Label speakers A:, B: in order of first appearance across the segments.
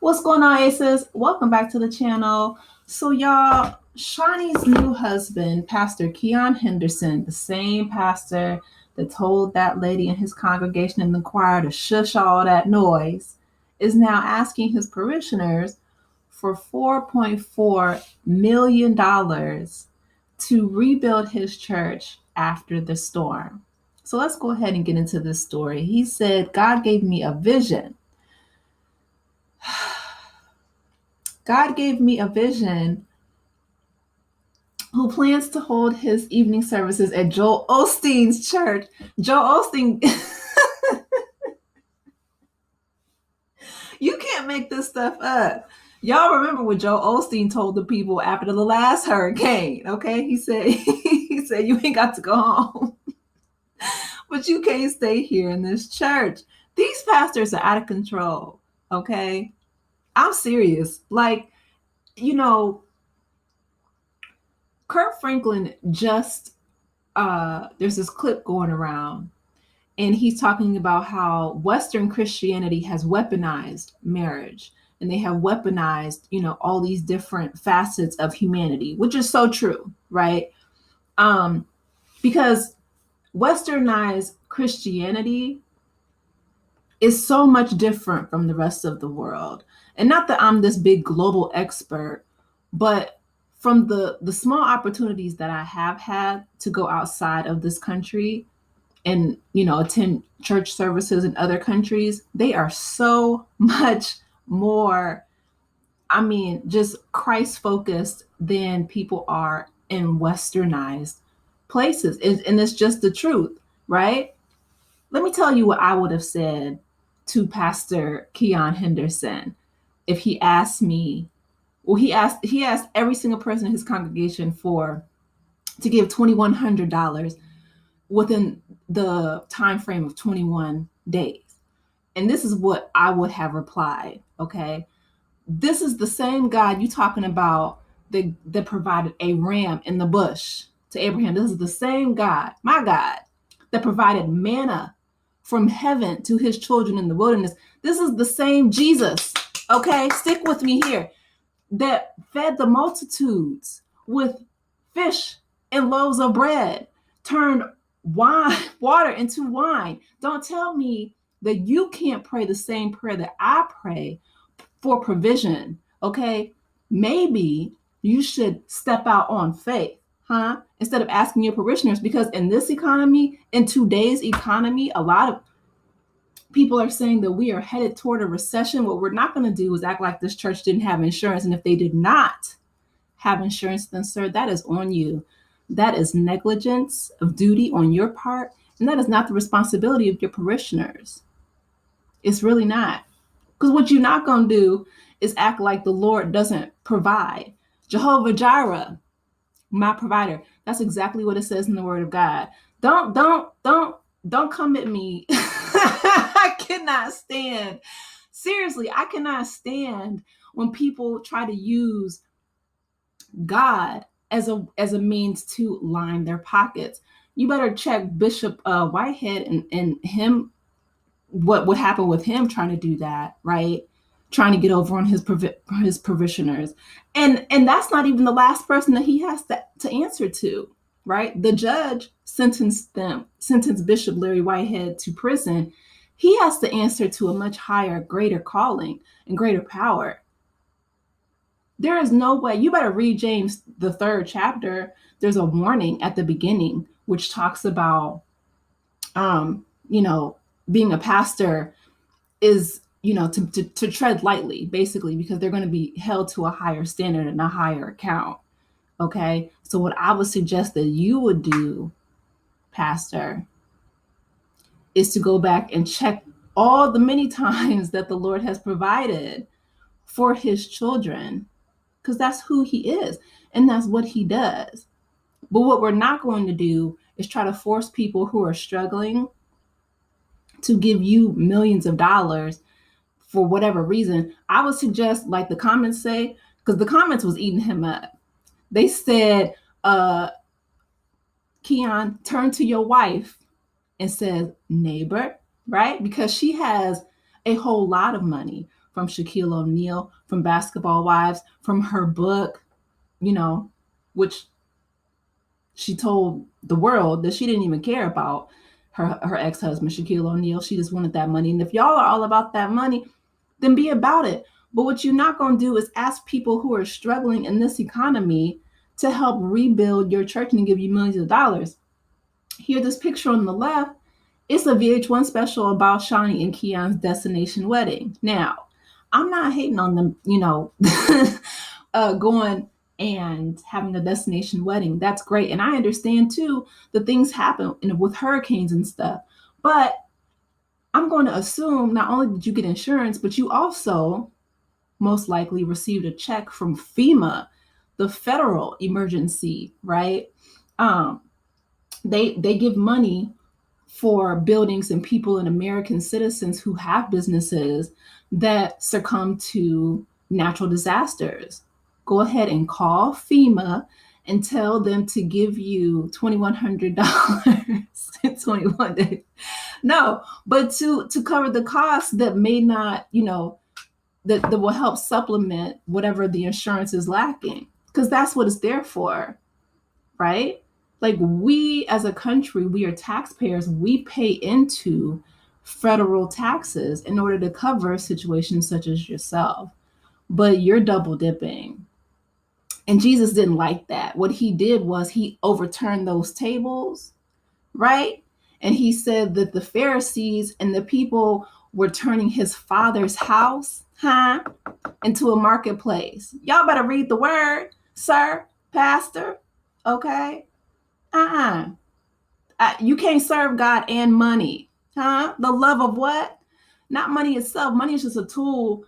A: What's going on, Aces? Welcome back to the channel. So, y'all, Shaunie's new husband, Pastor Keion Henderson, the same pastor that told that lady in his congregation in the choir to shush all that noise, is now asking his parishioners for $4.4 million to rebuild his church after the storm. So let's go ahead and get into this story. He said, God gave me a vision. God gave me a vision who plans to hold his evening services at Joel Osteen's church. Joel Osteen, you can't make this stuff up. Y'all remember what Joel Osteen told the people after the last hurricane, okay? He said, you ain't got to go home, but you can't stay here in this church. These pastors are out of control, okay? I'm serious. Like, Kurt Franklin just there's this clip going around, and he's talking about how Western Christianity has weaponized marriage, and they have weaponized, all these different facets of humanity, which is so true, right? Because Westernized Christianity is so much different from the rest of the world. And not that I'm this big global expert, but from the small opportunities that I have had to go outside of this country and, attend church services in other countries, they are so much more, just Christ focused than people are in westernized places. And it's just the truth, right? Let me tell you what I would have said to Pastor Keion Henderson if he asked me. Well, he asked every single person in his congregation to give $2,100 within the time frame of 21 days. And this is what I would have replied, okay? This is the same God you talking about that provided a ram in the bush to Abraham. This is the same God, my God, that provided manna from heaven to his children in the wilderness. This is the same Jesus, okay? Stick with me here, that fed the multitudes with fish and loaves of bread, turned water into wine. Don't tell me that you can't pray the same prayer that I pray for provision, okay? Maybe you should step out on faith, instead of asking your parishioners, because in this economy, in today's economy, a lot of people are saying that we are headed toward a recession. What we're not going to do is act like this church didn't have insurance. And if they did not have insurance, then, sir, that is on you. That is negligence of duty on your part. And that is not the responsibility of your parishioners. It's really not. Because what you're not going to do is act like the Lord doesn't provide. Jehovah Jireh, my provider. That's exactly what it says in the Word of God. Don't come at me. I cannot stand. Seriously, I cannot stand when people try to use God as a means to line their pockets. You better check Bishop Whitehead and him. What would happen with him trying to do that, right? Trying to get over on his parishioners, and that's not even the last person that he has to answer to, right? The judge sentenced Bishop Larry Whitehead to prison. He has to answer to a much higher, greater calling and greater power. There is no way. You better read James, the 3rd chapter. There's a warning at the beginning, which talks about, being a pastor is, to tread lightly, basically, because they're going to be held to a higher standard and a higher account. Okay. So what I would suggest that you would do, pastor, is to go back and check all the many times that the Lord has provided for his children, because that's who he is and that's what he does. But what we're not going to do is try to force people who are struggling to give you millions of dollars for whatever reason. I would suggest, like the comments say, because the comments was eating him up. They said, Keion, turn to your wife and says, neighbor, right? Because she has a whole lot of money from Shaquille O'Neal, from Basketball Wives, from her book, which she told the world that she didn't even care about her ex-husband, Shaquille O'Neal. She just wanted that money. And if y'all are all about that money, then be about it. But what you're not going to do is ask people who are struggling in this economy to help rebuild your church and give you millions of dollars. Here, this picture on the left, it's a VH1 special about Shaunie and Keion's destination wedding. Now, I'm not hating on them, going and having a destination wedding. That's great. And I understand too that things happen with hurricanes and stuff. But I'm going to assume not only did you get insurance, but you also most likely received a check from FEMA, the federal emergency, right? They give money for buildings and people and American citizens who have businesses that succumb to natural disasters. Go ahead and call FEMA and tell them to give you $2,100 in 21 days. No, but to cover the costs that may not, that will help supplement whatever the insurance is lacking, because that's what it's there for, right? Like, we as a country, we are taxpayers. We pay into federal taxes in order to cover situations such as yourself. But you're double dipping. And Jesus didn't like that. What he did was he overturned those tables, right? And he said that the Pharisees and the people were turning his father's house, into a marketplace. Y'all better read the word, sir, pastor, okay? You can't serve God and money, The love of what? Not money itself. Money is just a tool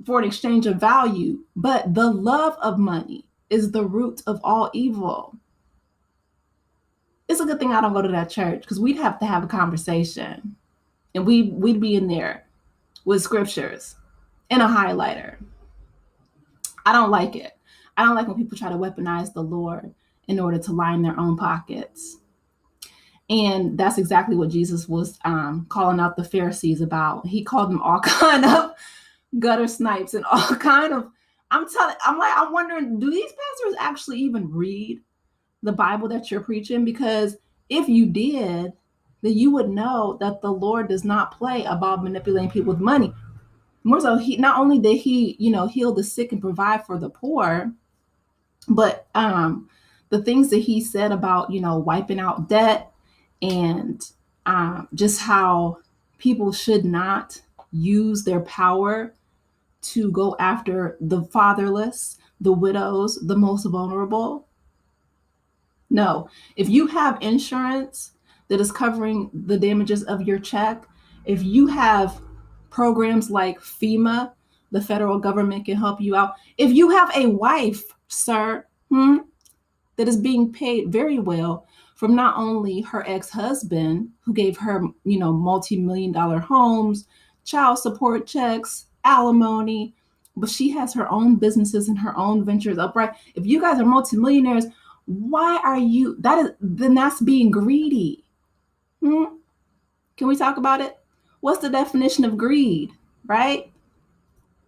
A: for an exchange of value, but the love of money is the root of all evil. It's a good thing I don't go to that church, because we'd have to have a conversation, and we'd be in there with scriptures and a highlighter. I don't like it. I don't like when people try to weaponize the Lord in order to line their own pockets. And that's exactly what Jesus was calling out the Pharisees about. He called them all kind of gutter snipes and all kind of, I'm wondering, do these pastors actually even read the Bible that you're preaching? Because if you did, then you would know that the Lord does not play about manipulating people with money. More so, he not only did he, heal the sick and provide for the poor, but the things that he said about, wiping out debt and just how people should not use their power to go after the fatherless, the widows, the most vulnerable. No, if you have insurance that is covering the damages of your check, if you have programs like FEMA, the federal government can help you out. If you have a wife, sir, that is being paid very well from not only her ex-husband, who gave her, multi-million-dollar homes, child support checks, alimony, but she has her own businesses and her own ventures upright. If you guys are multimillionaires, why are you, then that's being greedy. Can we talk about it? What's the definition of greed, right?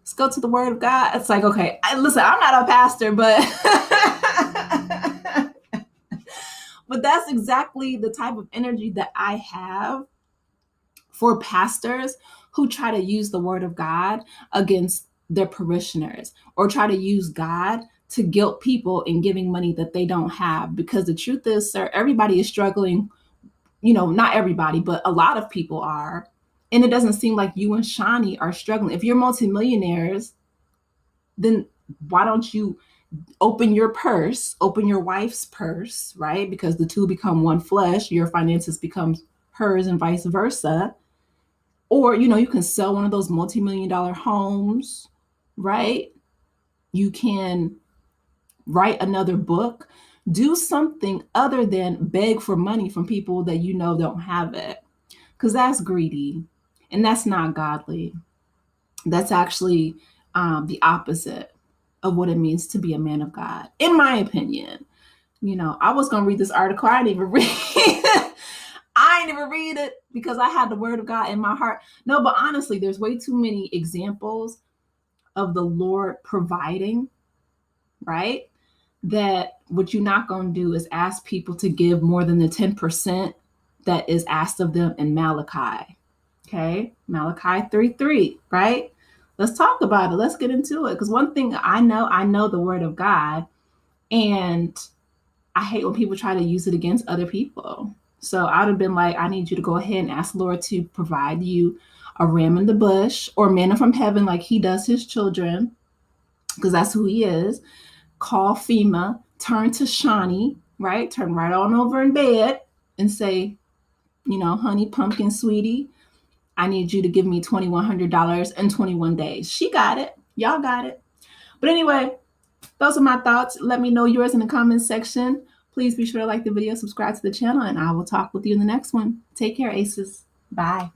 A: Let's go to the word of God. It's like, okay, listen, I'm not a pastor, but but that's exactly the type of energy that I have for pastors who try to use the word of God against their parishioners, or try to use God to guilt people in giving money that they don't have. Because the truth is, sir, everybody is struggling. Not everybody, but a lot of people are. And it doesn't seem like you and Shaunie are struggling. If you're multimillionaires, then why don't you open your purse, open your wife's purse, right? Because the two become one flesh. Your finances becomes hers and vice versa. Or, you can sell one of those multi-million-dollar homes, right? You can write another book. Do something other than beg for money from people that don't have it, because that's greedy and that's not godly. That's actually the opposite of what it means to be a man of God, in my opinion. I was going to read this article. I didn't even read it. I didn't even read it because I had the word of God in my heart. No, but honestly, there's way too many examples of the Lord providing, right? That what you're not going to do is ask people to give more than the 10% that is asked of them in Malachi. Okay, Malachi 3:3, right? Let's talk about it. Let's get into it. Because one thing I know the word of God, and I hate when people try to use it against other people. So I'd have been like, I need you to go ahead and ask the Lord to provide you a ram in the bush or manna from heaven, like He does His children, because that's who He is. Call FEMA, turn to Shaunie, right? Turn right on over in bed and say, honey, pumpkin, sweetie, I need you to give me $2,100 in 21 days. She got it. Y'all got it. But anyway, those are my thoughts. Let me know yours in the comments section. Please be sure to like the video, subscribe to the channel, and I will talk with you in the next one. Take care, Aces. Bye.